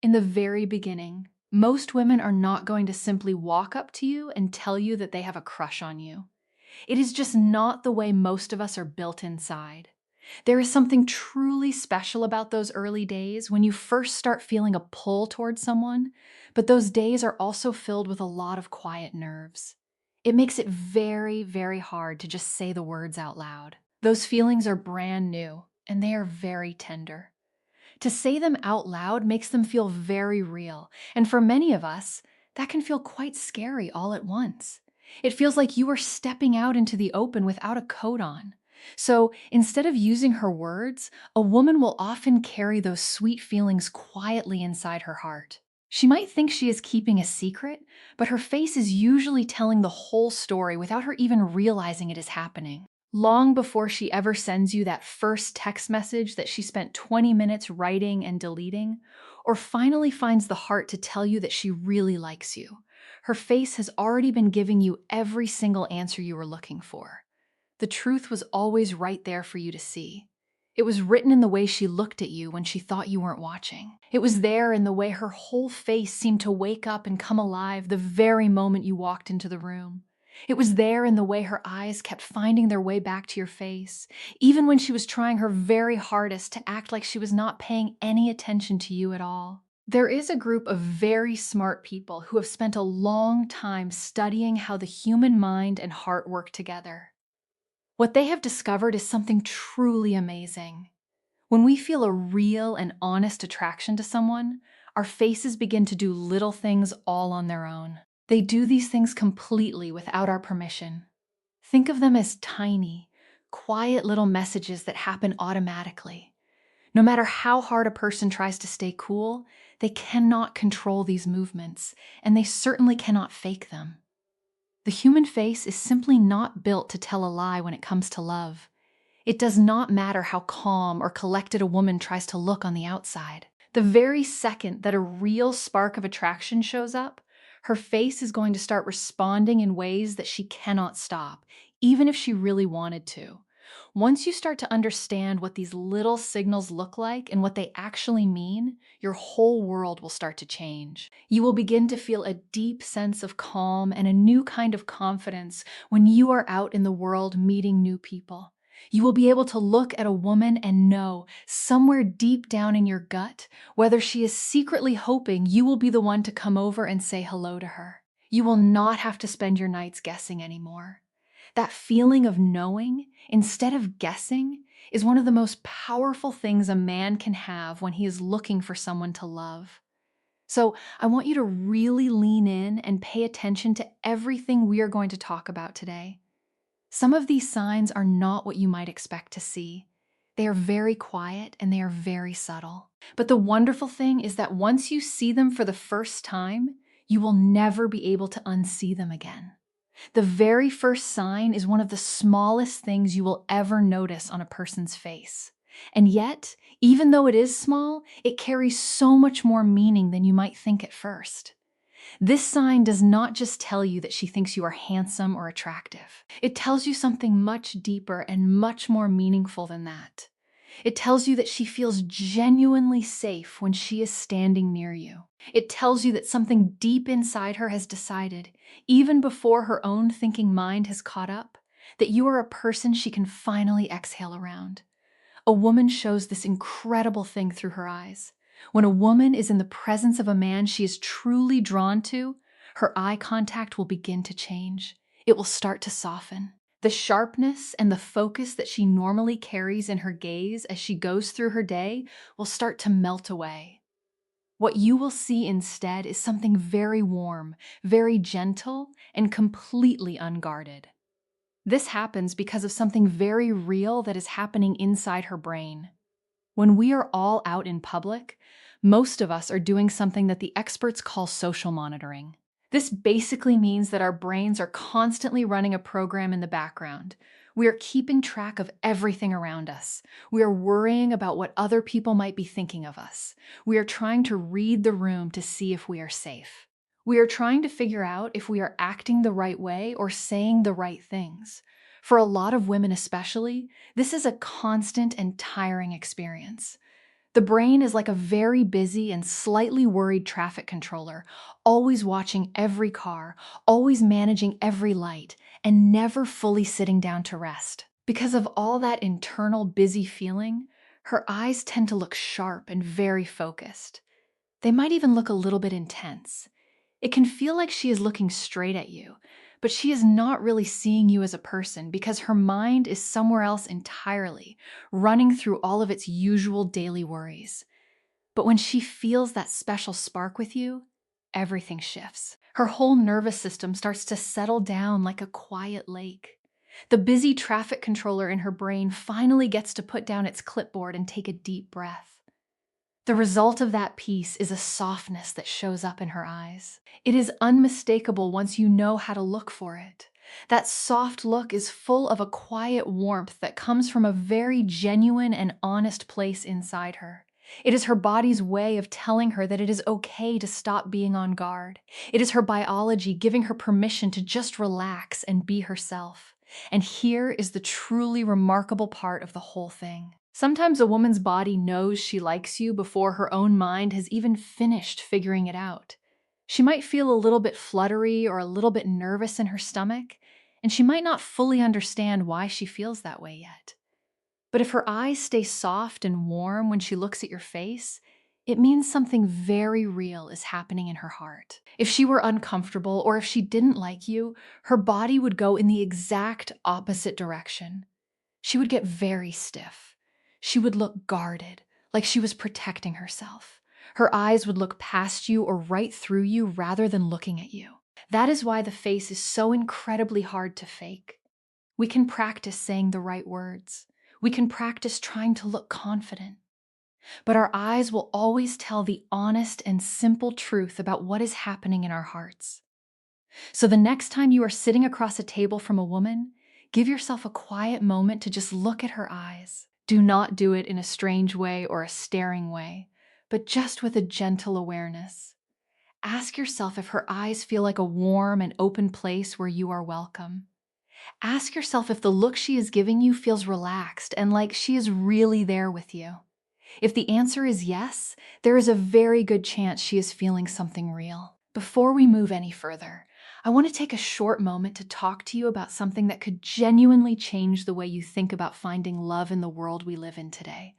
In the very beginning, most women are not going to simply walk up to you and tell you that they have a crush on you. It is just not the way most of us are built inside. There is something truly special about those early days when you first start feeling a pull towards someone, but those days are also filled with a lot of quiet nerves. It makes it very, very hard to just say the words out loud. Those feelings are brand new, and they are very tender. To say them out loud makes them feel very real, and for many of us, that can feel quite scary all at once. It feels like you are stepping out into the open without a coat on. So instead of using her words, a woman will often carry those sweet feelings quietly inside her heart. She might think she is keeping a secret, but her face is usually telling the whole story without her even realizing it is happening. Long before she ever sends you that first text message that she spent 20 minutes writing and deleting, or finally finds the heart to tell you that she really likes you, her face has already been giving you every single answer you were looking for. The truth was always right there for you to see. It was written in the way she looked at you when she thought you weren't watching. It was there in the way her whole face seemed to wake up and come alive the very moment you walked into the room. It was there in the way her eyes kept finding their way back to your face, even when she was trying her very hardest to act like she was not paying any attention to you at all. There is a group of very smart people who have spent a long time studying how the human mind and heart work together. What they have discovered is something truly amazing. When we feel a real and honest attraction to someone, our faces begin to do little things all on their own. They do these things completely without our permission. Think of them as tiny, quiet little messages that happen automatically. No matter how hard a person tries to stay cool, they cannot control these movements, and they certainly cannot fake them. The human face is simply not built to tell a lie when it comes to love. It does not matter how calm or collected a woman tries to look on the outside. The very second that a real spark of attraction shows up, her face is going to start responding in ways that she cannot stop, even if she really wanted to. Once you start to understand what these little signals look like and what they actually mean, your whole world will start to change. You will begin to feel a deep sense of calm and a new kind of confidence when you are out in the world meeting new people. You will be able to look at a woman and know, somewhere deep down in your gut, whether she is secretly hoping you will be the one to come over and say hello to her. You will not have to spend your nights guessing anymore. That feeling of knowing, instead of guessing, is one of the most powerful things a man can have when he is looking for someone to love. So I want you to really lean in and pay attention to everything we are going to talk about today. Some of these signs are not what you might expect to see. They are very quiet and they are very subtle. But the wonderful thing is that once you see them for the first time, you will never be able to unsee them again. The very first sign is one of the smallest things you will ever notice on a person's face. And yet, even though it is small, it carries so much more meaning than you might think at first. This sign does not just tell you that she thinks you are handsome or attractive. It tells you something much deeper and much more meaningful than that. It tells you that she feels genuinely safe when she is standing near you. It tells you that something deep inside her has decided, even before her own thinking mind has caught up, that you are a person she can finally exhale around. A woman shows this incredible thing through her eyes. When a woman is in the presence of a man she is truly drawn to, her eye contact will begin to change. It will start to soften. The sharpness and the focus that she normally carries in her gaze as she goes through her day will start to melt away. What you will see instead is something very warm, very gentle, and completely unguarded. This happens because of something very real that is happening inside her brain. When we are all out in public, most of us are doing something that the experts call social monitoring. This basically means that our brains are constantly running a program in the background. We are keeping track of everything around us. We are worrying about what other people might be thinking of us. We are trying to read the room to see if we are safe. We are trying to figure out if we are acting the right way or saying the right things. For a lot of women especially, this is a constant and tiring experience. The brain is like a very busy and slightly worried traffic controller, always watching every car, always managing every light, and never fully sitting down to rest. Because of all that internal busy feeling, her eyes tend to look sharp and very focused. They might even look a little bit intense. It can feel like she is looking straight at you, but she is not really seeing you as a person because her mind is somewhere else entirely, running through all of its usual daily worries. But when she feels that special spark with you, everything shifts. Her whole nervous system starts to settle down like a quiet lake. The busy traffic controller in her brain finally gets to put down its clipboard and take a deep breath. The result of that peace is a softness that shows up in her eyes. It is unmistakable once you know how to look for it. That soft look is full of a quiet warmth that comes from a very genuine and honest place inside her. It is her body's way of telling her that it is okay to stop being on guard. It is her biology giving her permission to just relax and be herself. And here is the truly remarkable part of the whole thing. Sometimes a woman's body knows she likes you before her own mind has even finished figuring it out. She might feel a little bit fluttery or a little bit nervous in her stomach, and she might not fully understand why she feels that way yet. But if her eyes stay soft and warm when she looks at your face, it means something very real is happening in her heart. If she were uncomfortable or if she didn't like you, her body would go in the exact opposite direction. She would get very stiff. She would look guarded, like she was protecting herself. Her eyes would look past you or right through you rather than looking at you. That is why the face is so incredibly hard to fake. We can practice saying the right words. We can practice trying to look confident. But our eyes will always tell the honest and simple truth about what is happening in our hearts. So the next time you are sitting across a table from a woman, give yourself a quiet moment to just look at her eyes. Do not do it in a strange way or a staring way, but just with a gentle awareness. Ask yourself if her eyes feel like a warm and open place where you are welcome. Ask yourself if the look she is giving you feels relaxed and like she is really there with you. If the answer is yes, there is a very good chance she is feeling something real. Before we move any further, I want to take a short moment to talk to you about something that could genuinely change the way you think about finding love in the world we live in today.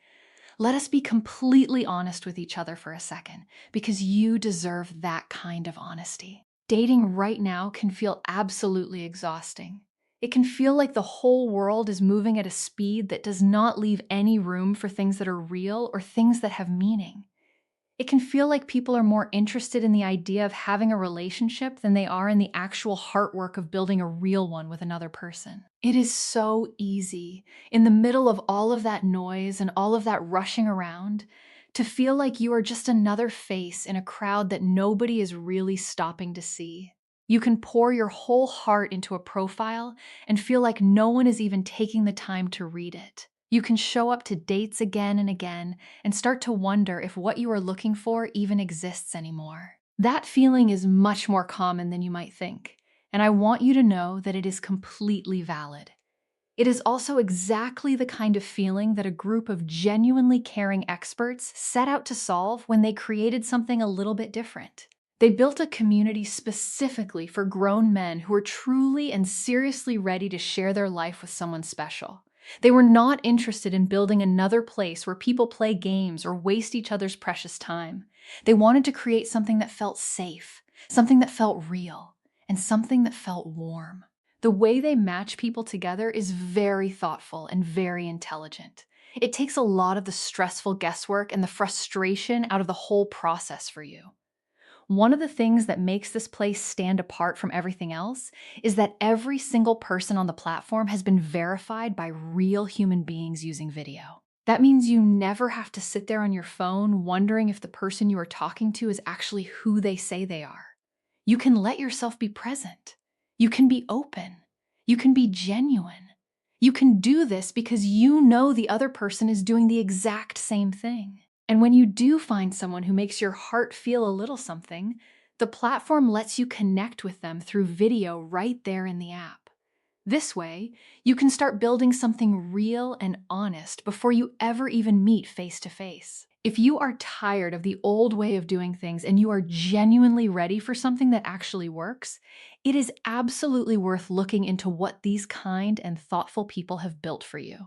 Let us be completely honest with each other for a second, because you deserve that kind of honesty. Dating right now can feel absolutely exhausting. It can feel like the whole world is moving at a speed that does not leave any room for things that are real or things that have meaning. It can feel like people are more interested in the idea of having a relationship than they are in the actual heart work of building a real one with another person. It is so easy, in the middle of all of that noise and all of that rushing around, to feel like you are just another face in a crowd that nobody is really stopping to see. You can pour your whole heart into a profile and feel like no one is even taking the time to read it. You can show up to dates again and again and start to wonder if what you are looking for even exists anymore. That feeling is much more common than you might think, and I want you to know that it is completely valid. It is also exactly the kind of feeling that a group of genuinely caring experts set out to solve when they created something a little bit different. They built a community specifically for grown men who were truly and seriously ready to share their life with someone special. They were not interested in building another place where people play games or waste each other's precious time. They wanted to create something that felt safe, something that felt real, and something that felt warm. The way they match people together is very thoughtful and very intelligent. It takes a lot of the stressful guesswork and the frustration out of the whole process for you. One of the things that makes this place stand apart from everything else is that every single person on the platform has been verified by real human beings using video. That means you never have to sit there on your phone wondering if the person you are talking to is actually who they say they are. You can let yourself be present. You can be open. You can be genuine. You can do this because you know the other person is doing the exact same thing. And when you do find someone who makes your heart feel a little something, the platform lets you connect with them through video right there in the app. This way, you can start building something real and honest before you ever even meet face to face. If you are tired of the old way of doing things and you are genuinely ready for something that actually works, it is absolutely worth looking into what these kind and thoughtful people have built for you.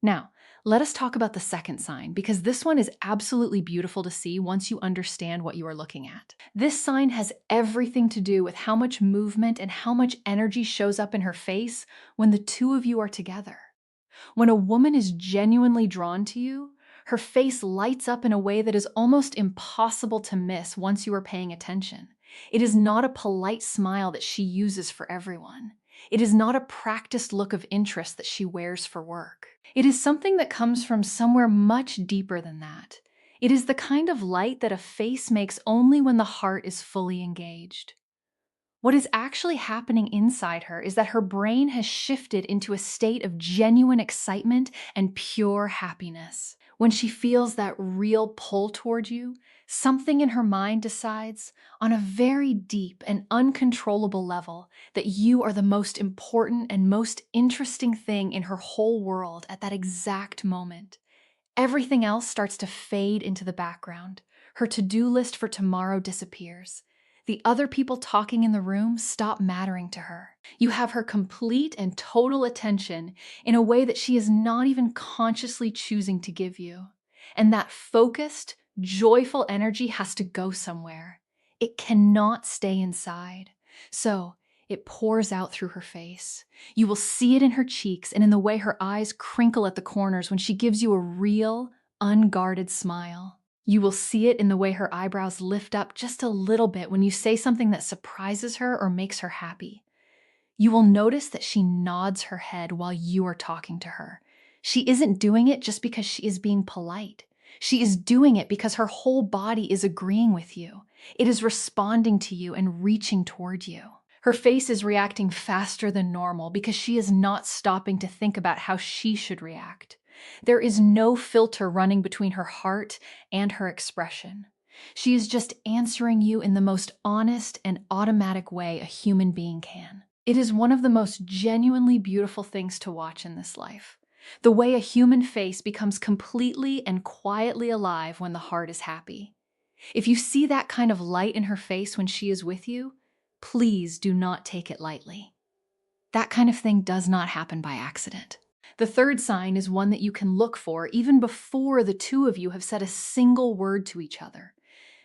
Now, let us talk about the second sign, because this one is absolutely beautiful to see once you understand what you are looking at. This sign has everything to do with how much movement and how much energy shows up in her face when the two of you are together. When a woman is genuinely drawn to you, her face lights up in a way that is almost impossible to miss once you are paying attention. It is not a polite smile that she uses for everyone. It is not a practiced look of interest that she wears for work. It is something that comes from somewhere much deeper than that. It is the kind of light that a face makes only when the heart is fully engaged. What is actually happening inside her is that her brain has shifted into a state of genuine excitement and pure happiness. When she feels that real pull toward you, something in her mind decides, on a very deep and uncontrollable level, that you are the most important and most interesting thing in her whole world at that exact moment. Everything else starts to fade into the background. Her to-do list for tomorrow disappears. The other people talking in the room stop mattering to her. You have her complete and total attention in a way that she is not even consciously choosing to give you. And that focused, joyful energy has to go somewhere. It cannot stay inside. So it pours out through her face. You will see it in her cheeks and in the way her eyes crinkle at the corners when she gives you a real, unguarded smile. You will see it in the way her eyebrows lift up just a little bit when you say something that surprises her or makes her happy. You will notice that she nods her head while you are talking to her. She isn't doing it just because she is being polite. She is doing it because her whole body is agreeing with you. It is responding to you and reaching toward you. Her face is reacting faster than normal because she is not stopping to think about how she should react. There is no filter running between her heart and her expression. She is just answering you in the most honest and automatic way a human being can. It is one of the most genuinely beautiful things to watch in this life. The way a human face becomes completely and quietly alive when the heart is happy. If you see that kind of light in her face when she is with you, please do not take it lightly. That kind of thing does not happen by accident. The third sign is one that you can look for even before the two of you have said a single word to each other.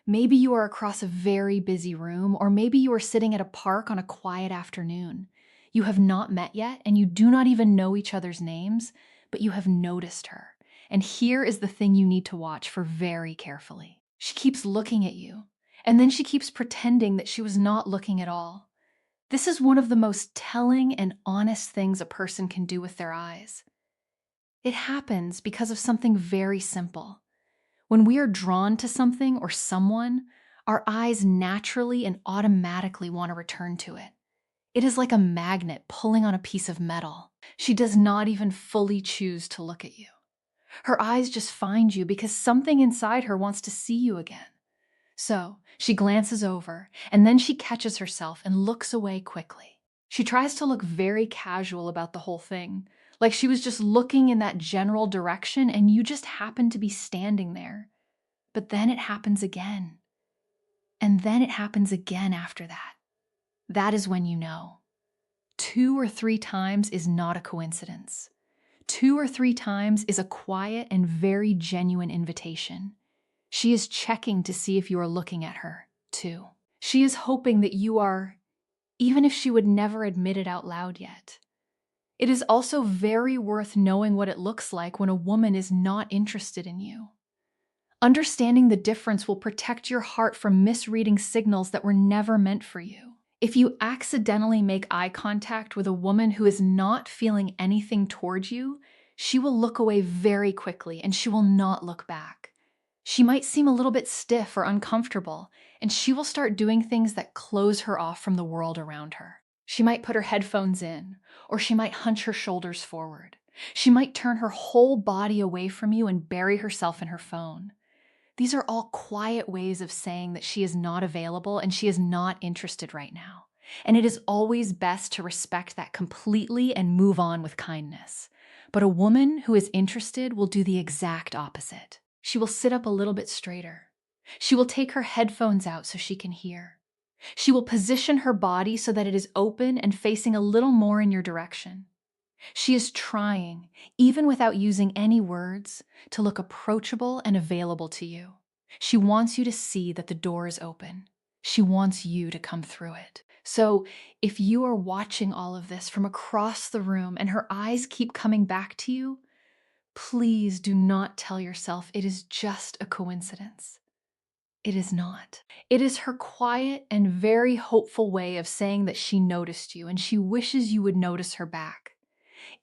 Maybe you are across a very busy room, or maybe you are sitting at a park on a quiet afternoon. You have not met yet, and you do not even know each other's names, but you have noticed her. And here is the thing you need to watch for very carefully. She keeps looking at you, and then she keeps pretending that she was not looking at all. This is one of the most telling and honest things a person can do with their eyes. It happens because of something very simple. When we are drawn to something or someone, our eyes naturally and automatically want to return to it. It is like a magnet pulling on a piece of metal. She does not even fully choose to look at you. Her eyes just find you because something inside her wants to see you again. So she glances over, and then she catches herself and looks away quickly. She tries to look very casual about the whole thing, like she was just looking in that general direction and you just happened to be standing there. But then it happens again. And then it happens again after that. That is when you know. 2 or 3 times is not a coincidence. 2 or 3 times is a quiet and very genuine invitation. She is checking to see if you are looking at her, too. She is hoping that you are, even if she would never admit it out loud yet. It is also very worth knowing what it looks like when a woman is not interested in you. Understanding the difference will protect your heart from misreading signals that were never meant for you. If you accidentally make eye contact with a woman who is not feeling anything towards you, she will look away very quickly and she will not look back. She might seem a little bit stiff or uncomfortable, and she will start doing things that close her off from the world around her. She might put her headphones in, or she might hunch her shoulders forward. She might turn her whole body away from you and bury herself in her phone. These are all quiet ways of saying that she is not available and she is not interested right now. And it is always best to respect that completely and move on with kindness. But a woman who is interested will do the exact opposite. She will sit up a little bit straighter. She will take her headphones out so she can hear. She will position her body so that it is open and facing a little more in your direction. She is trying, even without using any words, to look approachable and available to you. She wants you to see that the door is open. She wants you to come through it. So if you are watching all of this from across the room and her eyes keep coming back to you, please do not tell yourself it is just a coincidence. It is not. It is her quiet and very hopeful way of saying that she noticed you and she wishes you would notice her back.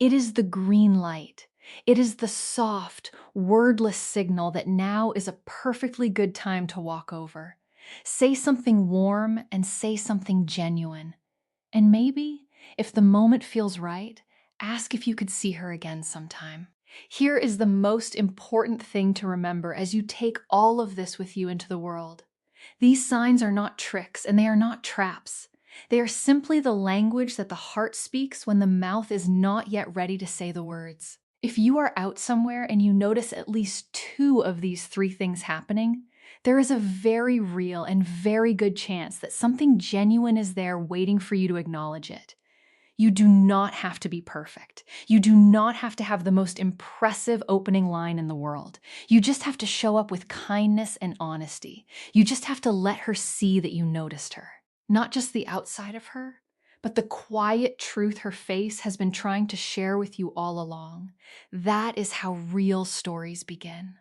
It is the green light. It is the soft, wordless signal that now is a perfectly good time to walk over. Say something warm and say something genuine. And maybe, if the moment feels right, ask if you could see her again sometime. Here is the most important thing to remember as you take all of this with you into the world. These signs are not tricks and they are not traps. They are simply the language that the heart speaks when the mouth is not yet ready to say the words. If you are out somewhere and you notice at least 2 of these 3 things happening, there is a very real and very good chance that something genuine is there waiting for you to acknowledge it. You do not have to be perfect. You do not have to have the most impressive opening line in the world. You just have to show up with kindness and honesty. You just have to let her see that you noticed her. Not just the outside of her, but the quiet truth her face has been trying to share with you all along. That is how real stories begin.